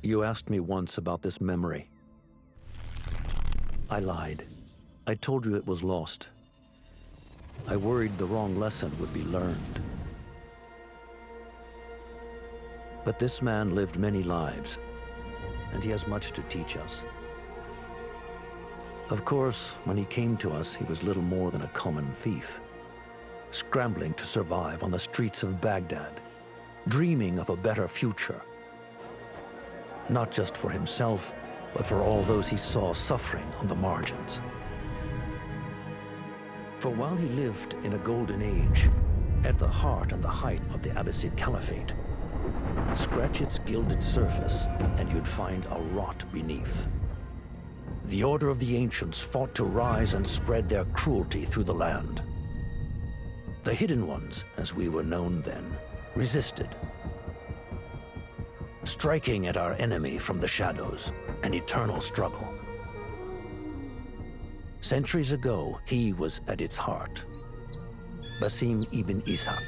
You asked me once about this memory. I lied. I told you it was lost. I worried the wrong lesson would be learned. But this man lived many lives, and he has much to teach us. Of course, when he came to us, he was little more than a common thief, scrambling to survive on the streets of Baghdad, dreaming of a better future. Not just for himself, but for all those he saw suffering on the margins. For while he lived in a golden age, at the heart and the height of the Abbasid Caliphate, scratch its gilded surface and you'd find a rot beneath. The Order of the Ancients fought to rise and spread their cruelty through the land. The Hidden Ones, as we were known then, resisted, striking at our enemy from the shadows, an eternal struggle. Centuries ago, he was at its heart, Basim ibn Ishaq.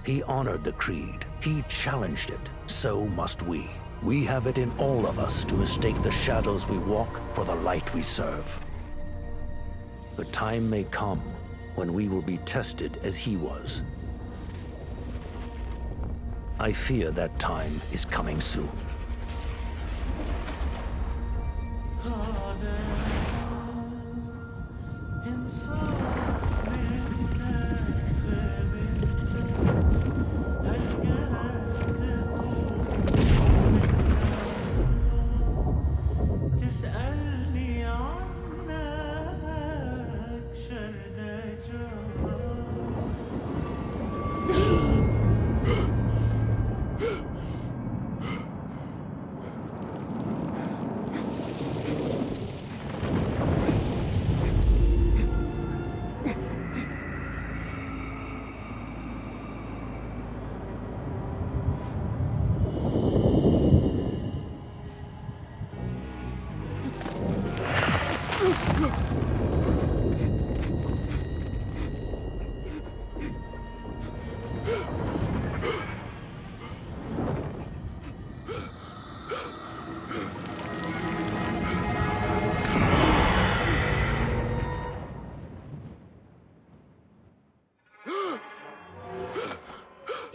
He honored the creed, he challenged it, so must we. We have it in all of us to mistake the shadows we walk for the light we serve. The time may come when we will be tested as he was. I fear that time is coming soon.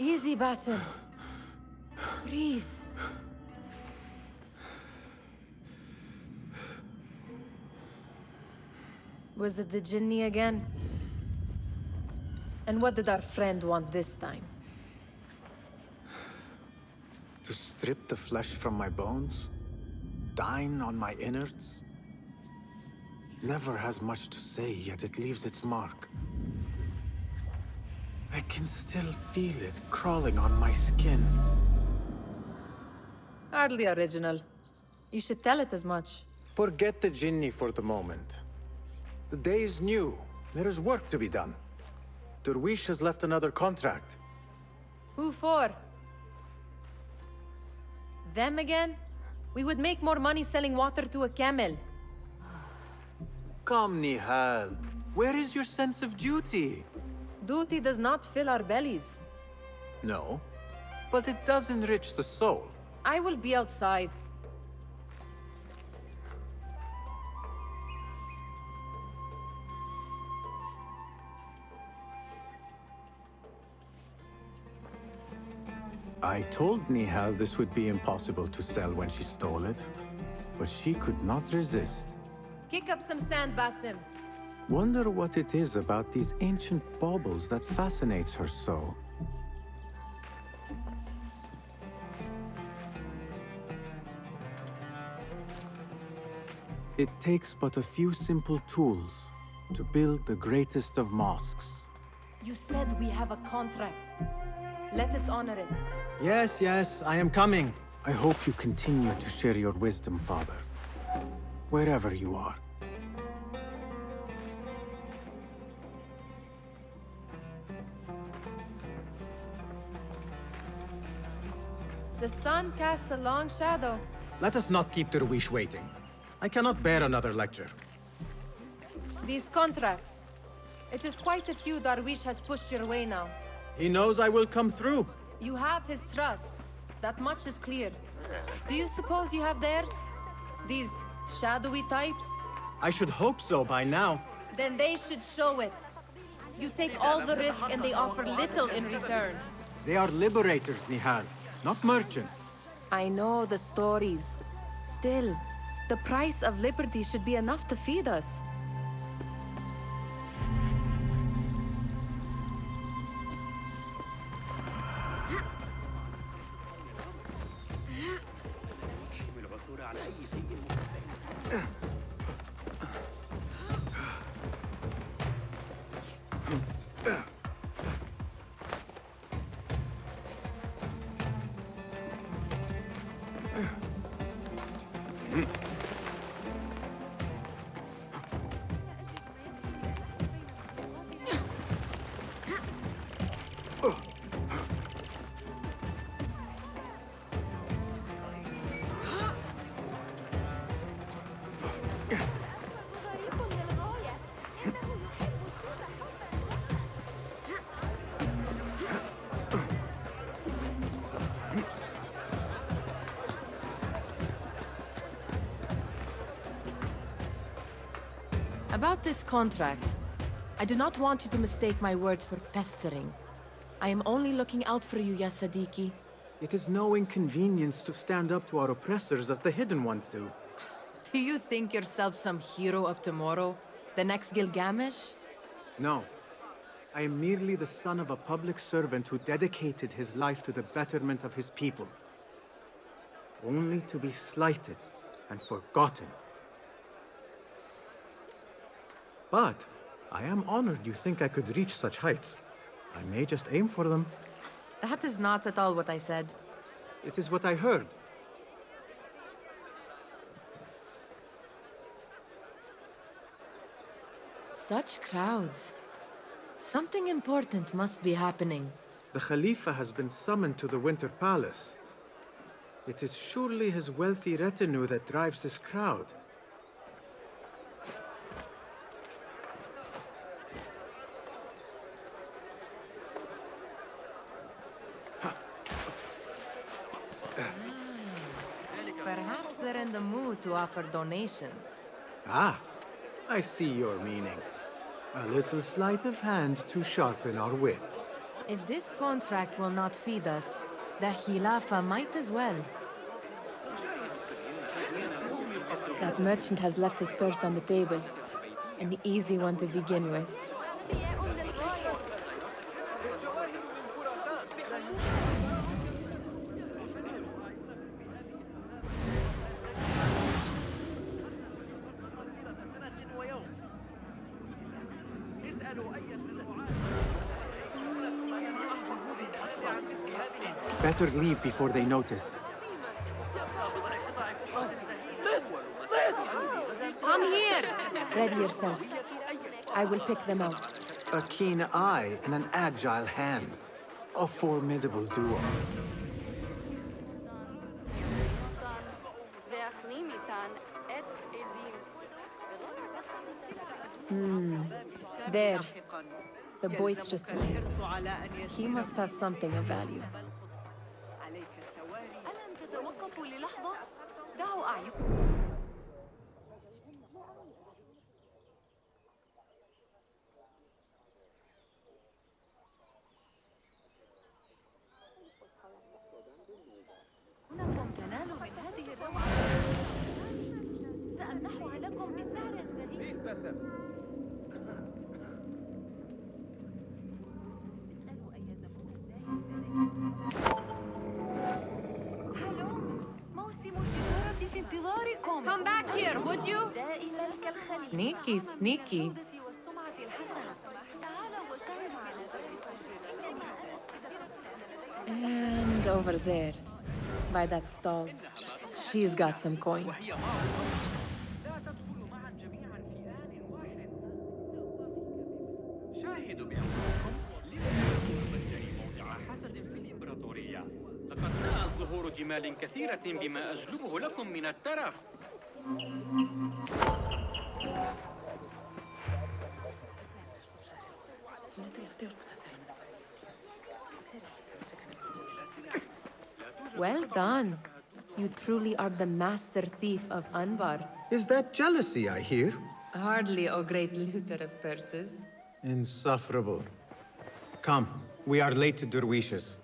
Easy, Basim. Breathe. Was it the Jinni again? And what did our friend want this time? To strip the flesh from my bones? Dine on my innards? Never has much to say, yet it leaves its mark. I can still feel it crawling on my skin. Hardly original. You should tell it as much. Forget the Jinni for the moment. The day is new. There is work to be done. Derwish has left another contract. Who for? Them again? We would make more money selling water to a camel. Come, Nihal. Where is your sense of duty? Duty does not fill our bellies. No, but it does enrich the soul. I will be outside. I told Nihal this would be impossible to sell when she stole it, but she could not resist. Kick up some sand, Basim. Wonder what it is about these ancient baubles that fascinates her so. It takes but a few simple tools to build the greatest of mosques. You said we have a contract. Let us honor it. Yes, I am coming. I hope you continue to share your wisdom, Father, wherever you are. The sun casts a long shadow. Let us not keep Derwish waiting. I cannot bear another lecture. These contracts. It is quite a few Darwish has pushed your way now. He knows I will come through. You have his trust. That much is clear. Do you suppose you have theirs? These shadowy types? I should hope so by now. Then they should show it. You take all the risk and they offer little in return. They are liberators, Nihal, not merchants. I know the stories. Still, the price of liberty should be enough to feed us. About this contract, I do not want you to mistake my words for pestering. I am only looking out for you, ya Sadiki. It is no inconvenience to stand up to our oppressors as the hidden ones do. Do you think yourself some hero of tomorrow? The next Gilgamesh? No. I am merely the son of a public servant who dedicated his life to the betterment of his people. Only to be slighted and forgotten. But I am honored you think I could reach such heights. I may just aim for them. That is not at all what I said. It is what I heard. Such crowds. Something important must be happening. The Khalifa has been summoned to the Winter Palace. It is surely his wealthy retinue that drives this crowd. Perhaps they're in the mood to offer donations. Ah, I see your meaning. A little sleight of hand to sharpen our wits. If this contract will not feed us, the Khilafa might as well. That merchant has left his purse on the table. An easy one to begin with. Better leave before they notice. Come here! Ready yourself. I will pick them out. A keen eye and an agile hand. A formidable duo. There. The boisterous one. He must have something of value. إنكم تنالوا من هذه الروعة. سأمنحها لكم بسعر زهيد. اسألوا أي زبون هلوم موسم التجارة في انتظاركم. Come back here, would you? دائما كالخليل. Sneaky, sneaky. والسمعة الحسنة. تعالوا وشاهدوا على And over there, by that stall, she's got some coin. شاهدوا بأنفسكم لمن موضع حسد في الإمبراطورية. لقد ناءت ظهور جمال كثيرة بما أجلبه لكم من الترف. Well done. You truly are the master thief of Anbar. Is that jealousy I hear? Hardly, O great looter of purses. Insufferable. Come, we are late to Derwishes.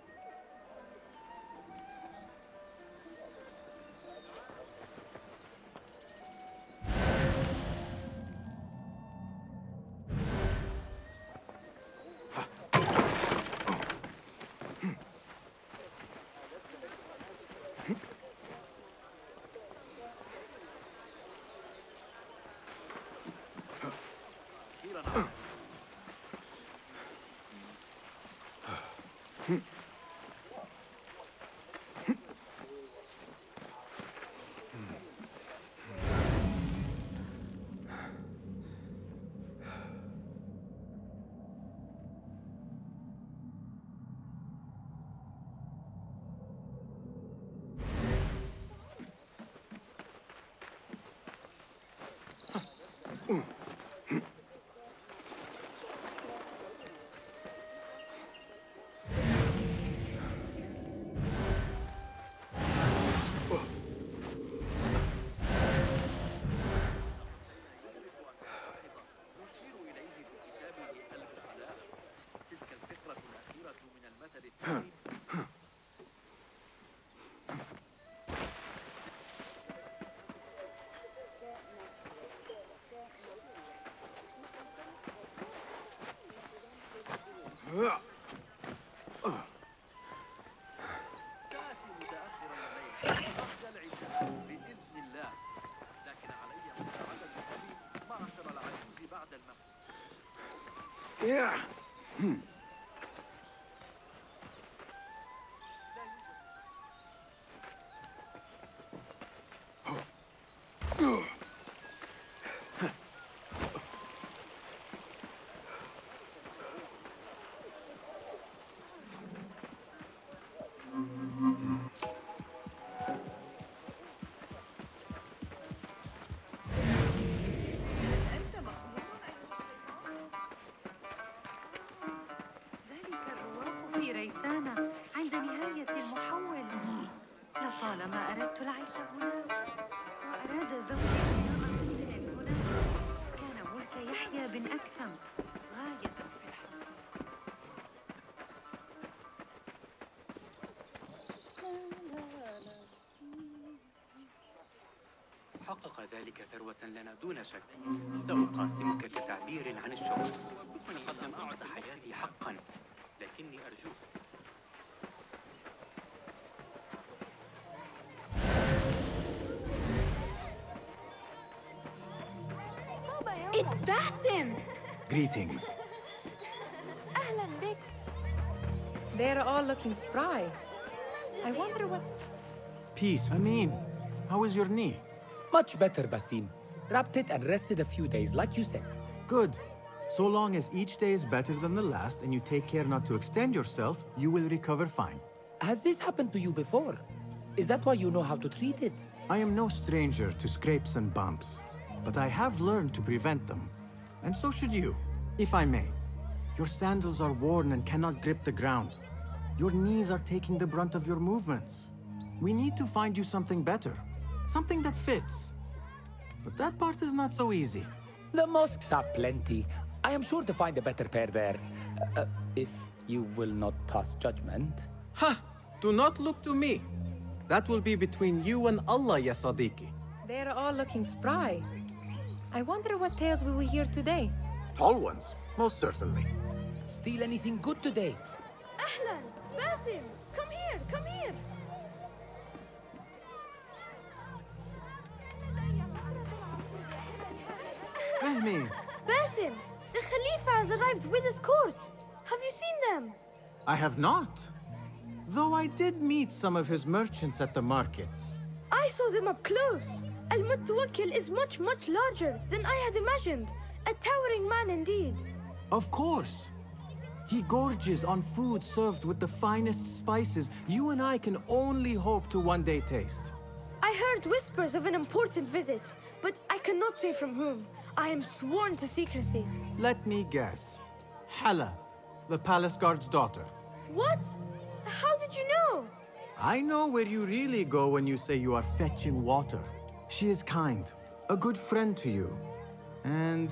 Yeah. ذلك الرواق في ريسانة عند نهاية المحول. لطالما أردت العيش هناك، وأراد زوجي بناء منزل هناك. كان ملك يحيى بن أكثم غاية في الحب. حقق ذلك ثروة لنا دون شك. سأقاسمك كتعبير عن الشكر. لقد لم أعد حياتي حقا، لكني أرجوك. It's Basim! Greetings. أهلا بك. They're all looking spry. I wonder what... Peace, Amin. How is your knee? Much better, Basim. Wrapped it and rested a few days, like you said. Good. So long as each day is better than the last and you take care not to extend yourself, you will recover fine. Has this happened to you before? Is that why you know how to treat it? I am no stranger to scrapes and bumps, but I have learned to prevent them. And so should you, if I may. Your sandals are worn and cannot grip the ground. Your knees are taking the brunt of your movements. We need to find you something better, something that fits. But that part is not so easy. The mosques have plenty. I am sure to find a better pair there. If you will not pass judgment. Ha! Do not look to me. That will be between you and Allah, ya Sadiqi. They're all looking spry. I wonder what tales we will hear today. Tall ones, most certainly. Steal anything good today? أهلا باسم. Come here, come here. Fahmi, Basim, the Khalifa has arrived with his court. Have you seen them? I have not. Though I did meet some of his merchants at the markets. I saw them up close. Al-Mutawakkil is much, much larger than I had imagined. A towering man indeed. Of course. He gorges on food served with the finest spices you and I can only hope to one day taste. I heard whispers of an important visit, but I cannot say from whom. I am sworn to secrecy. Let me guess. Hala, the palace guard's daughter. What? How did you know? I know where you really go when you say you are fetching water. She is kind, a good friend to you. And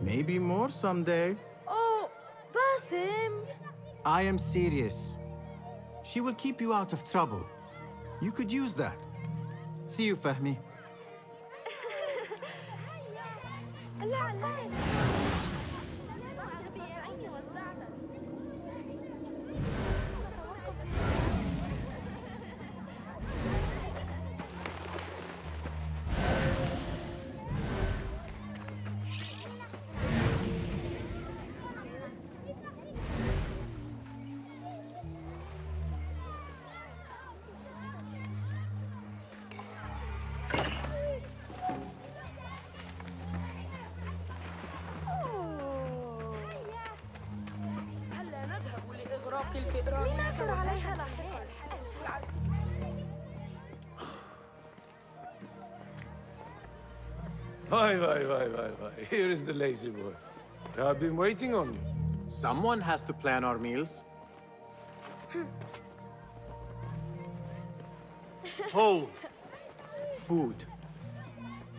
maybe more someday. Oh, Basim! I am serious. She will keep you out of trouble. You could use that. See you, Fahmi. Why. Here is the lazy boy. I've been waiting on you. Someone has to plan our meals. Hold. Food.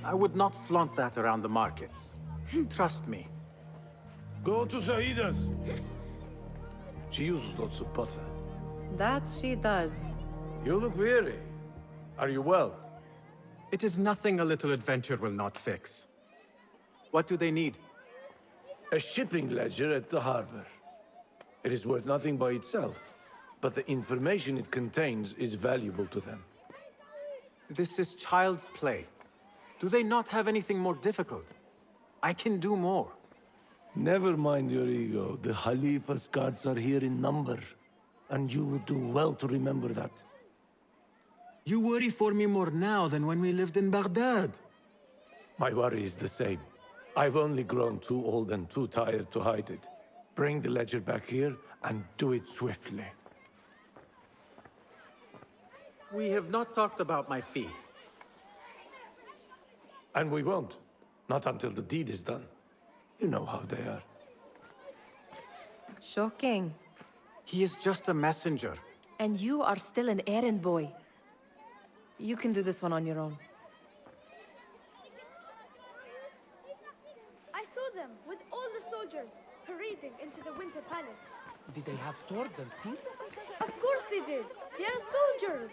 I would not flaunt that around the markets. Trust me. Go to Saida's. She uses lots of butter. That she does. You look weary. Are you well? It is nothing a little adventure will not fix. What do they need? A shipping ledger at the harbor. It is worth nothing by itself, but the information it contains is valuable to them. This is child's play. Do they not have anything more difficult? I can do more. Never mind your ego. The Khalifa's guards are here in number, and you would do well to remember that. You worry for me more now than when we lived in Baghdad. My worry is the same. I've only grown too old and too tired to hide it. Bring the ledger back here, and do it swiftly. We have not talked about my fee. And we won't. Not until the deed is done. You know how they are. Shocking. He is just a messenger. And you are still an errand boy. You can do this one on your own. I saw them with all the soldiers parading into the Winter Palace. Did they have swords and spears? Of course they did. They are soldiers.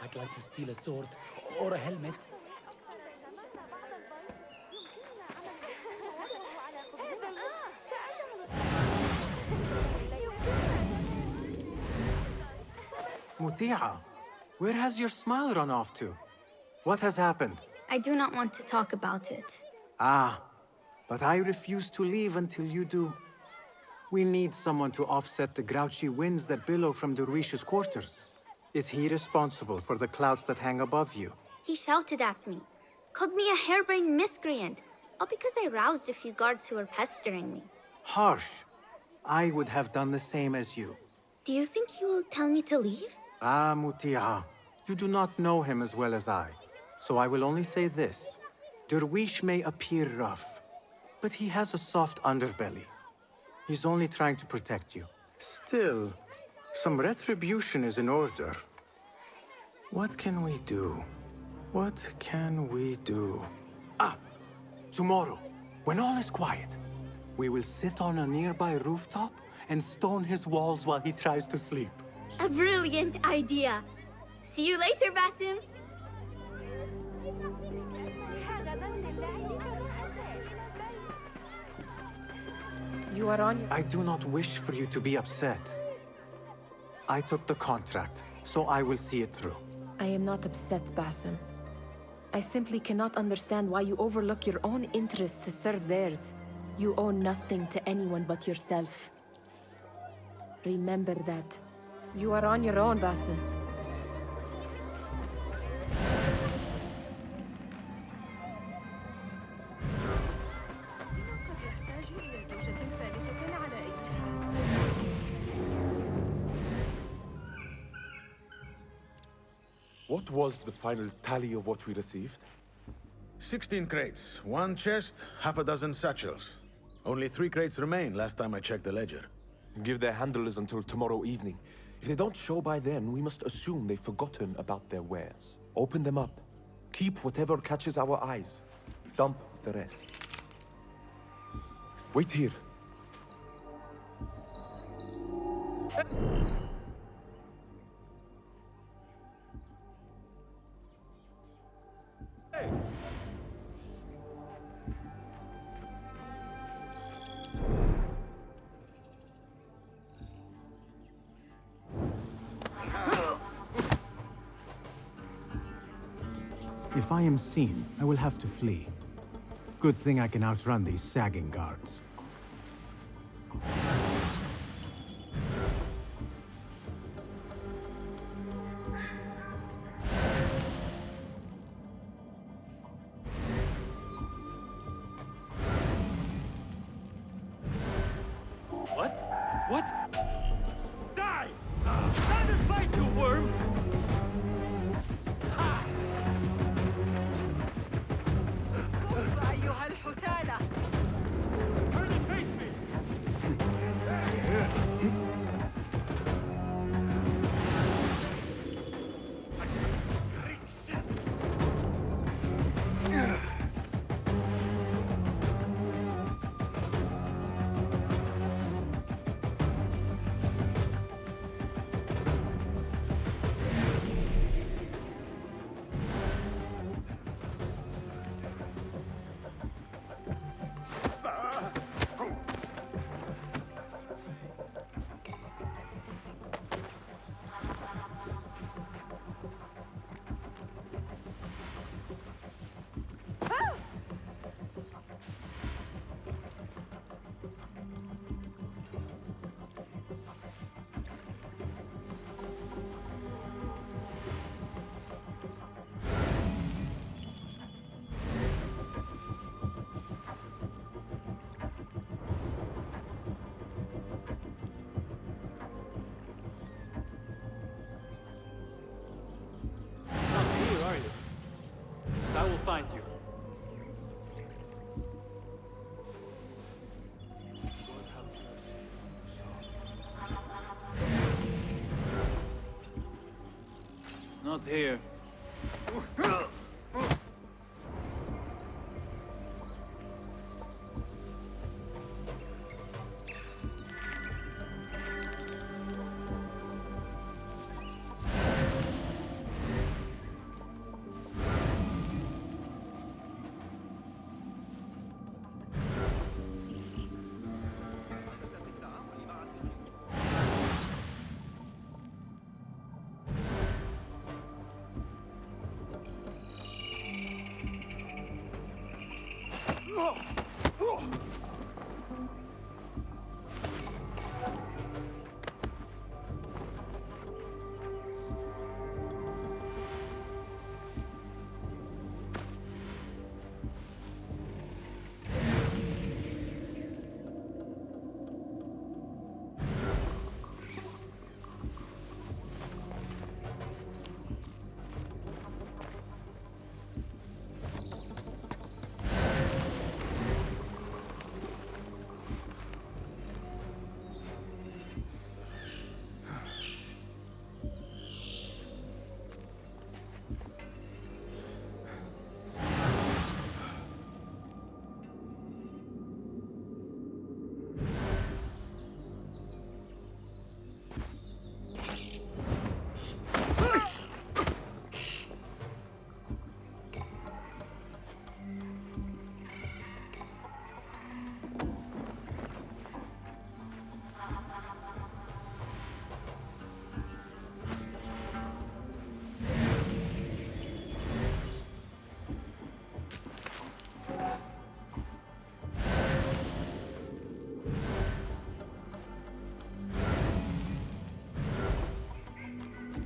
I'd like to steal a sword or a helmet. Muti'a, where has your smile run off to? What has happened? I do not want to talk about it. Ah, but I refuse to leave until you do. We need someone to offset the grouchy winds that billow from Derwish's quarters. Is he responsible for the clouds that hang above you? He shouted at me, called me a harebrained miscreant, all because I roused a few guards who were pestering me. Harsh. I would have done the same as you. Do you think he will tell me to leave? Ah, Muti'a, you do not know him as well as I. So I will only say this. Derwish may appear rough, but he has a soft underbelly. He's only trying to protect you. Still, some retribution is in order. What can we do? What can we do? Ah, tomorrow, when all is quiet, we will sit on a nearby rooftop and stone his walls while he tries to sleep. A brilliant idea. See you later, Basim. You are on your... I do not wish for you to be upset. I took the contract, so I will see it through. I am not upset, Basim. I simply cannot understand why you overlook your own interests to serve theirs. You owe nothing to anyone but yourself. Remember that. You are on your own, Basim. What was the final tally of what we received? 16 crates, 1 chest, half a dozen satchels. Only 3 crates remain last time I checked the ledger. Give their handlers until tomorrow evening. If they don't show by then, we must assume they've forgotten about their wares. Open them up. Keep whatever catches our eyes. Dump the rest. Wait here. If I am seen, I will have to flee. Good thing I can outrun these sagging guards. What? What? Die! Stand and fight, you worm! أيها الحثالة. Turn and face me! I will find you. Not here.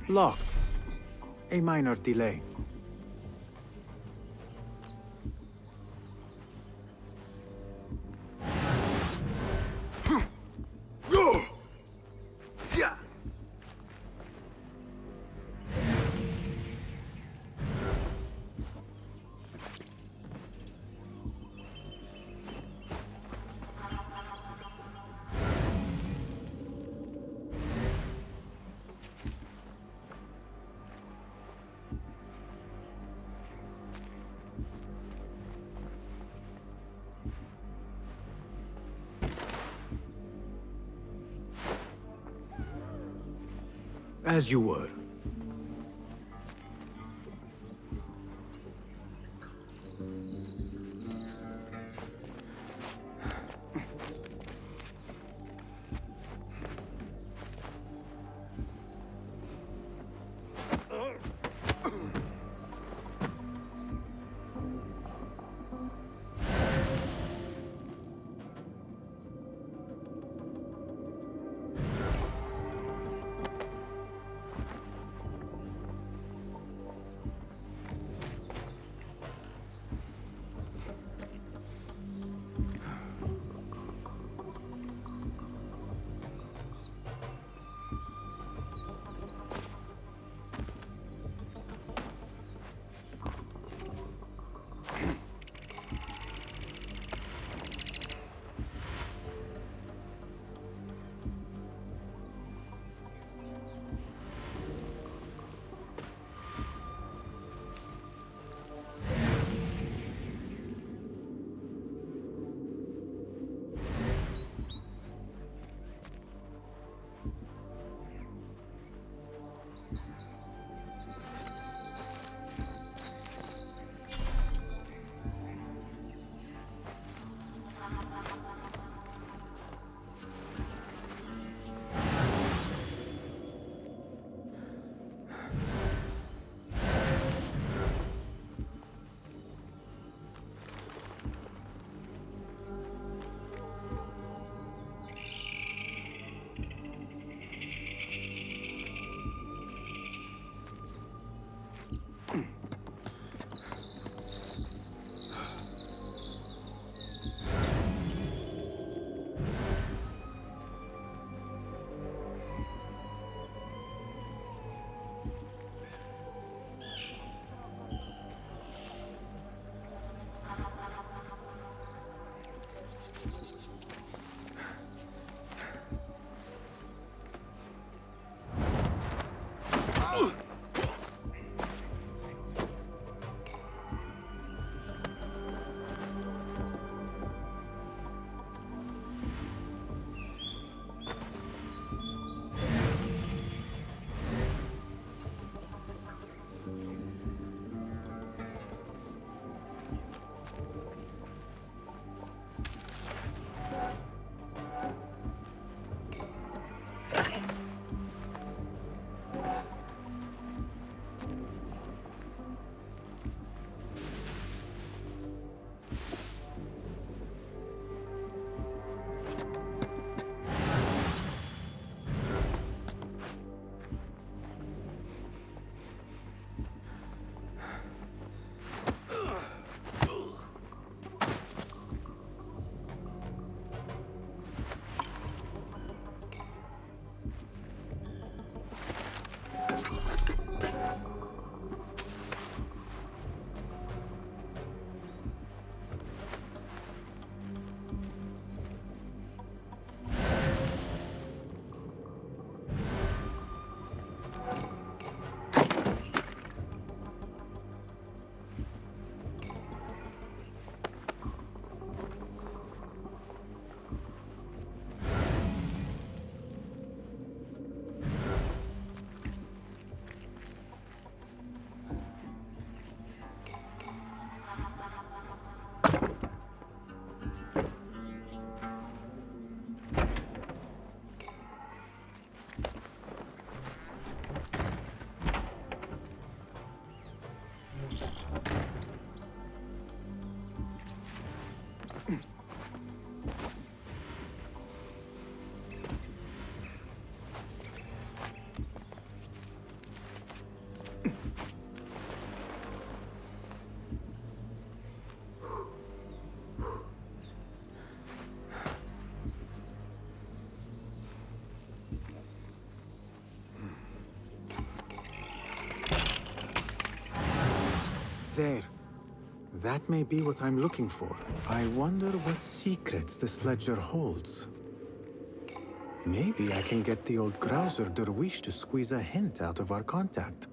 Locked. A minor delay. As you were. There. That may be what I'm looking for. I wonder what secrets this ledger holds. Maybe I can get the old grouser Derwish to squeeze a hint out of our contact.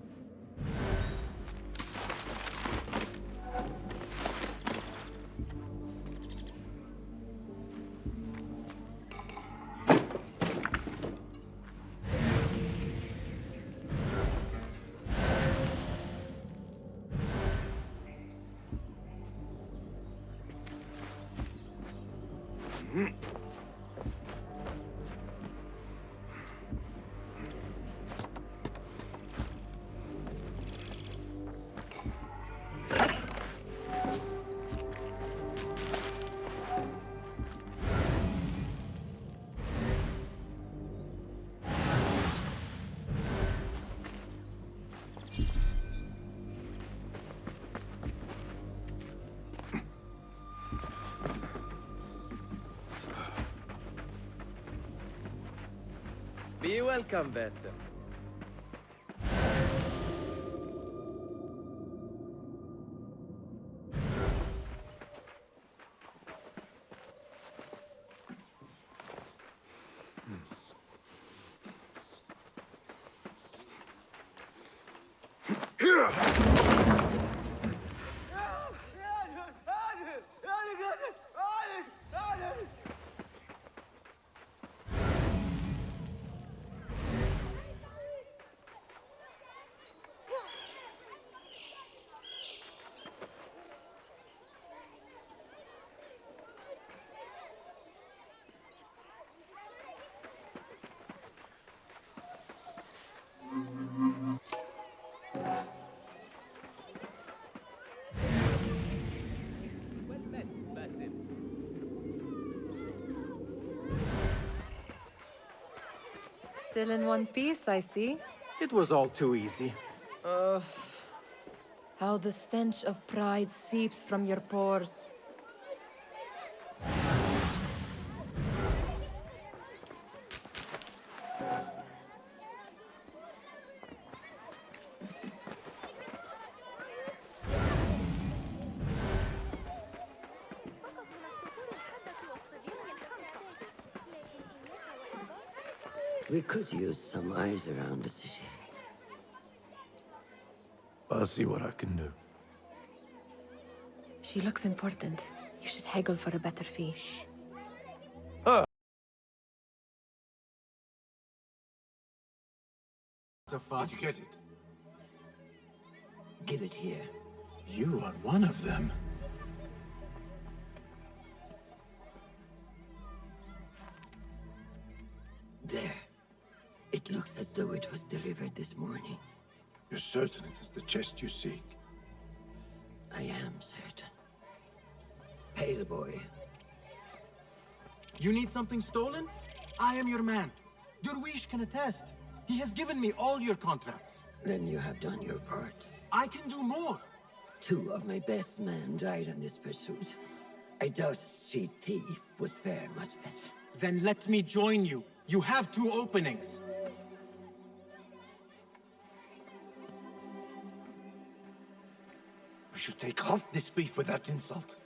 Be welcome, Basim. Still in one piece, I see. It was all too easy. How the stench of pride seeps from your pores. We could use some eyes around the city. I'll see what I can do. She looks important. You should haggle for a better fee. A fuss? Did you get it? Give it here. You are one of them. There. It looks as though it was delivered this morning. You're certain it is the chest you seek? I am certain. Pale boy. You need something stolen? I am your man. Durwish can attest. He has given me all your contracts. Then you have done your part. I can do more. 2 of my best men died in this pursuit. I doubt a street thief would fare much better. Then let me join you. You have 2 openings. We should take half this beef with that insult.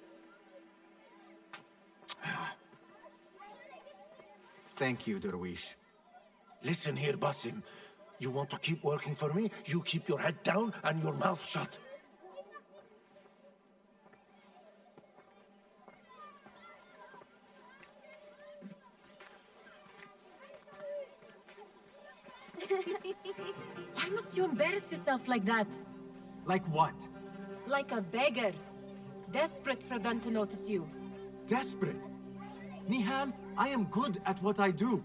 Thank you, Durwish. Listen here, Basim. You want to keep working for me? You keep your head down and your mouth shut. Why must you embarrass yourself like that? Like what? Like a beggar. Desperate for them to notice you. Desperate? Nihal, I am good at what I do.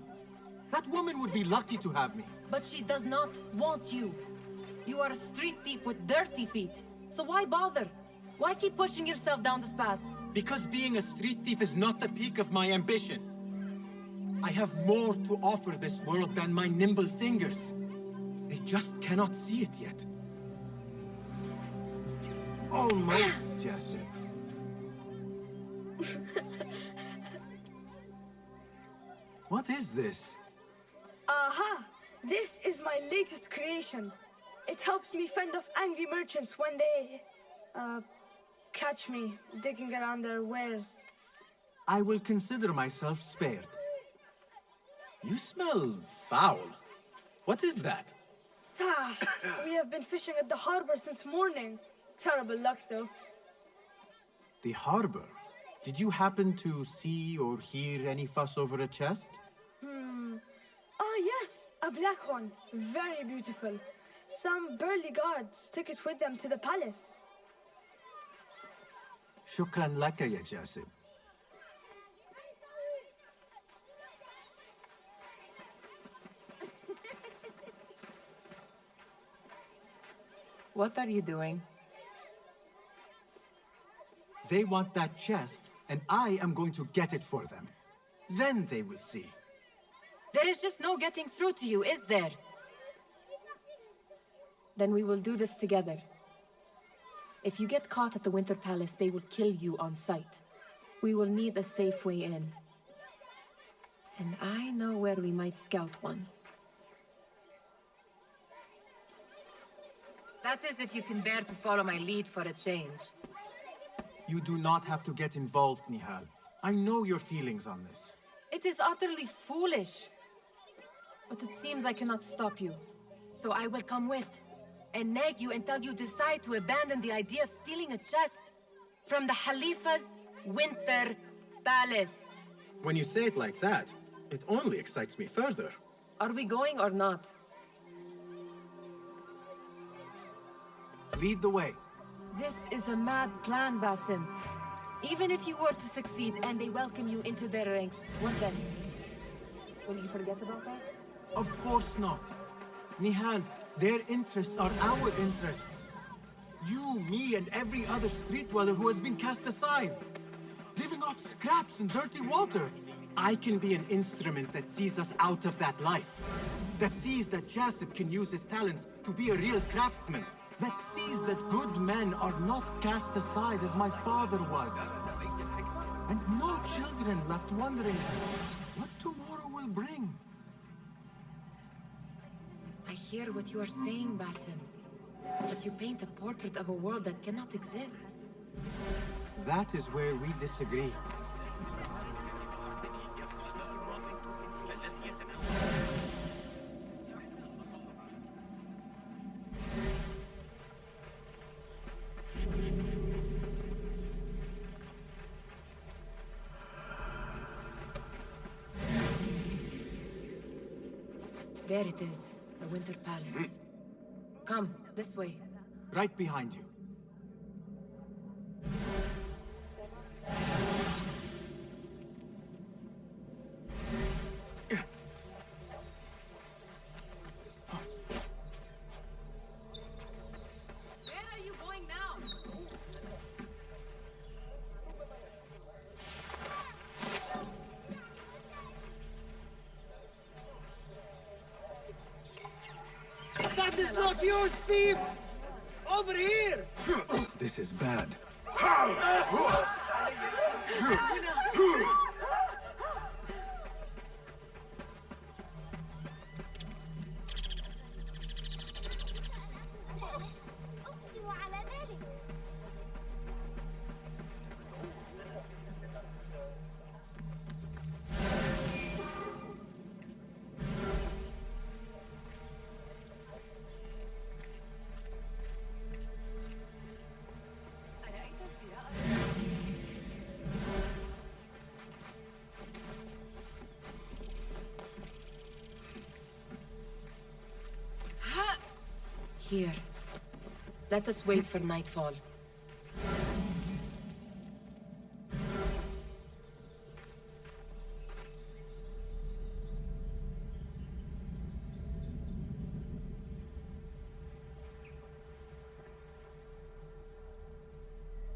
That woman would be lucky to have me. But she does not want you. You are a street thief with dirty feet. So why bother? Why keep pushing yourself down this path? Because being a street thief is not the peak of my ambition. I have more to offer this world than my nimble fingers. They just cannot see it yet. Almost, Jessup. What is this? Aha! This is my latest creation. It helps me fend off angry merchants when they, catch me digging around their wares. I will consider myself spared. You smell foul. What is that? We have been fishing at the harbor since morning. Terrible luck, though. The harbor? Did you happen to see or hear any fuss over a chest? Yes, a black one. Very beautiful. Some burly guards took it with them to the palace. Shukran laka, ya Jasib. What are you doing? They want that chest, and I am going to get it for them. Then they will see. There is just no getting through to you, is there? Then we will do this together. If you get caught at the Winter Palace, they will kill you on sight. We will need a safe way in. And I know where we might scout one. That is if you can bear to follow my lead for a change. You do not have to get involved, Nihal. I know your feelings on this. It is utterly foolish. But it seems I cannot stop you. So I will come with, and nag you until you decide to abandon the idea of stealing a chest from the Khalifa's Winter Palace. When you say it like that, it only excites me further. Are we going or not? Lead the way. This is a mad plan, Basim. Even if you were to succeed and they welcome you into their ranks, what then? Will you forget about that? Of course not. Nihal, their interests are our interests. You, me, and every other street dweller who has been cast aside. Living off scraps and dirty water. I can be an instrument that sees us out of that life. That sees that Jasip can use his talents to be a real craftsman. That sees that good men are not cast aside as my father was. And no children left wondering what tomorrow will bring. I hear what you are saying, Basim. But you paint a portrait of a world that cannot exist. That is where we disagree. There it is, the Winter Palace. Come, this way. Right behind you. Where are you going now? That is not yours, Steve! Over here! This is bad. أقسم على ذلك. Here. Let us wait for nightfall.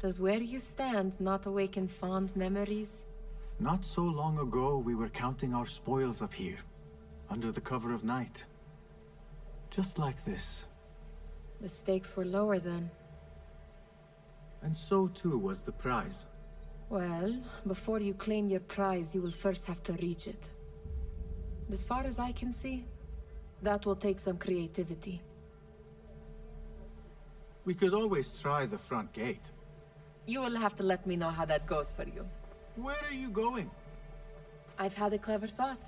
Does where you stand not awaken fond memories? Not so long ago, we were counting our spoils up here, under the cover of night. Just like this. The stakes were lower then. And so too was the prize. Well, before you claim your prize, you will first have to reach it. As far as I can see, that will take some creativity. We could always try the front gate. You will have to let me know how that goes for you. Where are you going? I've had a clever thought.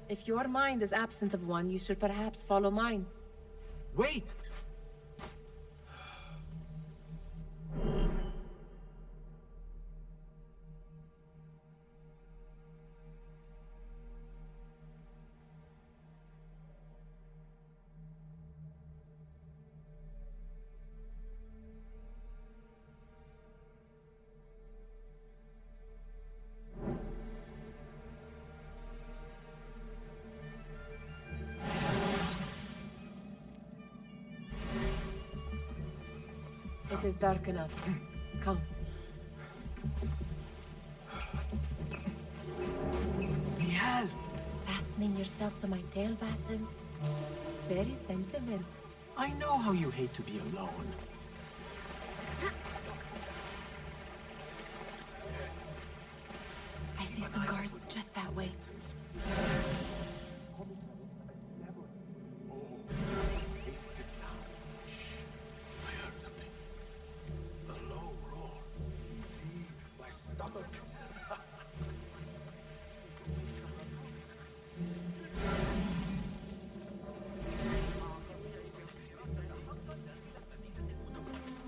If your mind is absent of one, you should perhaps follow mine. Wait! It is dark enough. Come. Nihal! Fastening yourself to my tail, Basil? Very sensible. I know how you hate to be alone. I see some guards just that way.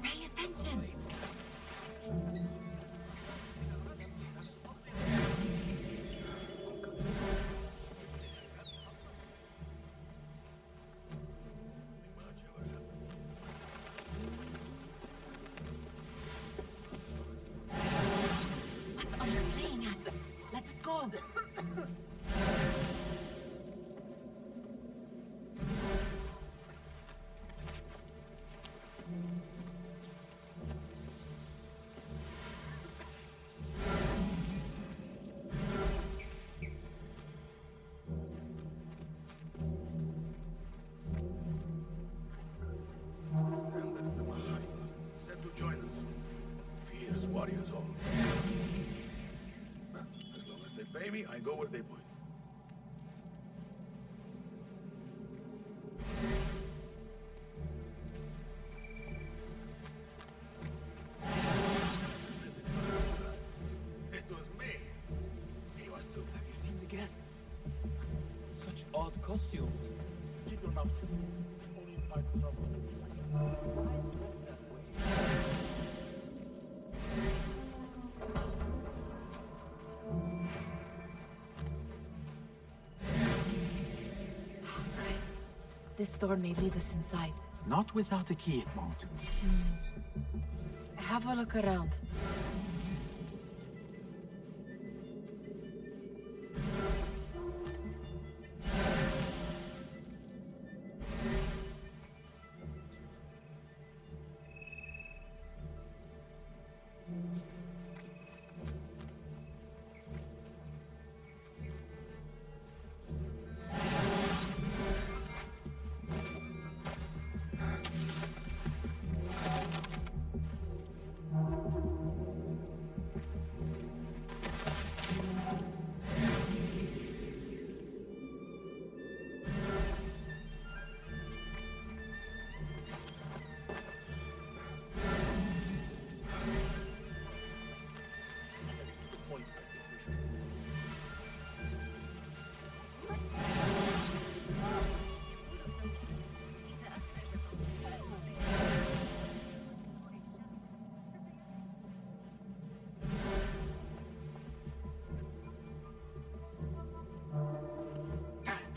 Pay attention. What are you playing at? Let's go. Said to join us. Fierce warriors all. As long as they pay me, I go where they point. It was me. See us too. Have you seen the guests? Such odd costumes. Keep your mouth shut. Only invite trouble. Good. This door may lead us inside. Not without a key, it won't. Have a look around.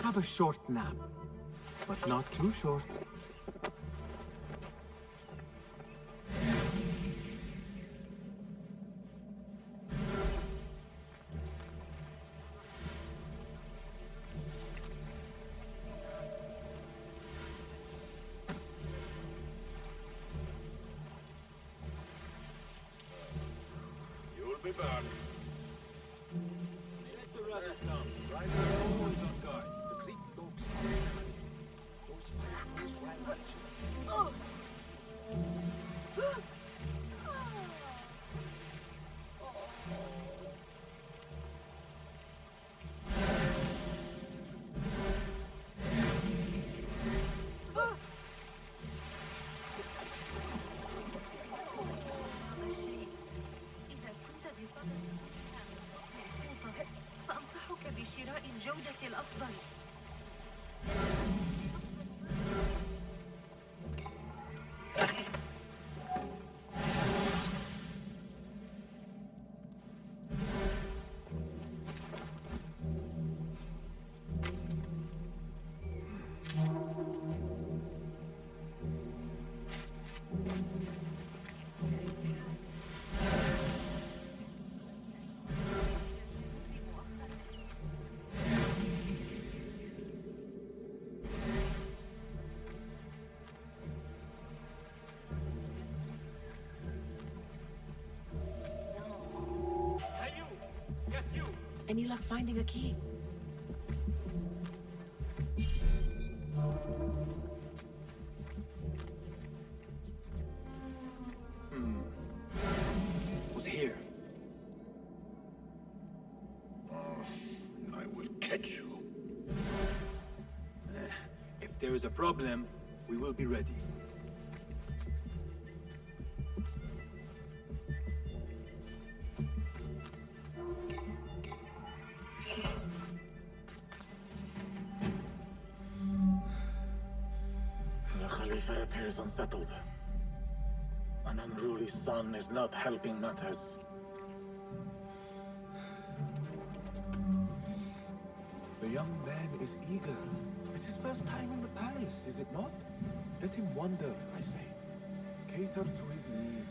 Have a short nap, but not too short. You'll be back. Let the rabbit come. Right now, always on guard. The Greek dogs are cunning. Those fireballs will watch you. إذا كنت بصدد وجهها مخطوطة فأنصحك بشراء الجودة الأفضل. Any luck finding a key? Was here. I will catch you. If there is a problem, we will be ready. The Khalifa appears unsettled. An unruly son is not helping matters. The young man is eager. It's his first time in the palace, is it not? Let him wander, I say. Cater to his needs.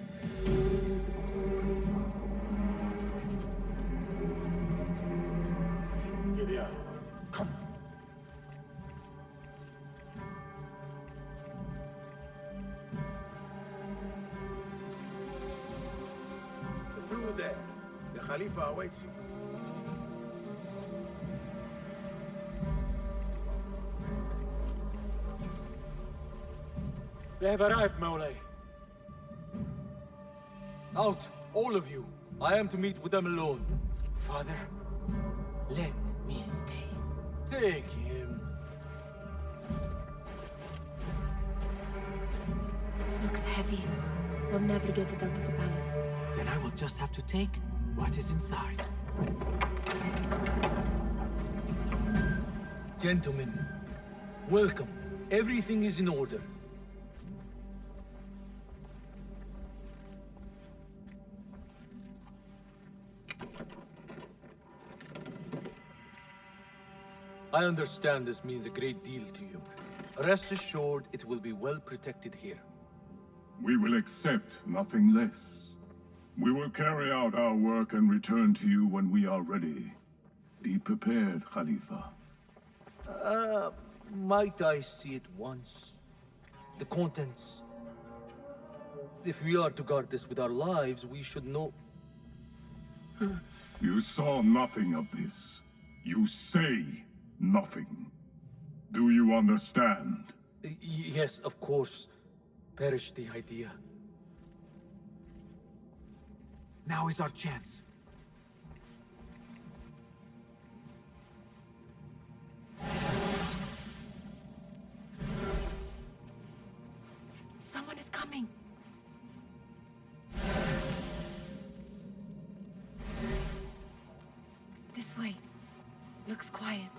Gideon, come. Through there. The Khalifa awaits you. They have arrived, Mawlay. Out, all of you. I am to meet with them alone. Father, let me stay. Take him. Looks heavy. We'll never get it out of the palace. Then I will just have to take what is inside. Gentlemen, welcome. Everything is in order. I understand this means a great deal to you. Rest assured, it will be well protected here. We will accept nothing less. We will carry out our work and return to you when we are ready. Be prepared, Khalifa. Might I see it once? The contents. If we are to guard this with our lives, we should know... You saw nothing of this. You say nothing. Do you understand? Yes, of course. Perish the idea. Now is our chance. Someone is coming. This way. Looks quiet.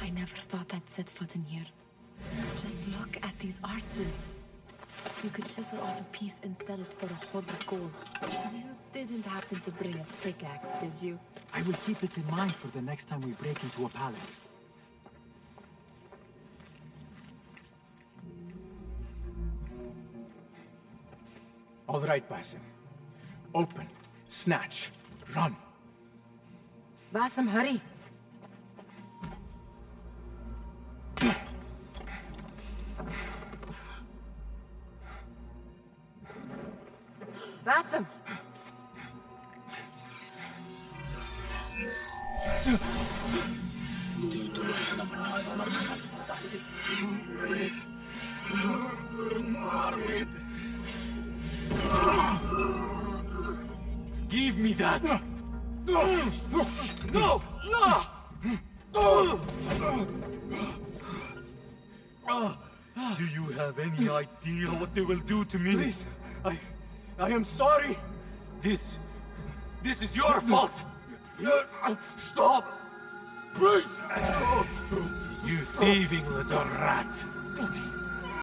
I never thought I'd set foot in here. Just look at these arches. You could chisel off a piece and sell it for a hoard of gold. You didn't happen to bring a pickaxe, did you? I will keep it in mind for the next time we break into a palace. All right, Basim. Open, snatch, run. Basim, hurry. Basim! Give me that! No! No! No! Do you have any idea what they will do to me? Please, I am sorry. This is your fault. Stop! Please! You thieving little rat.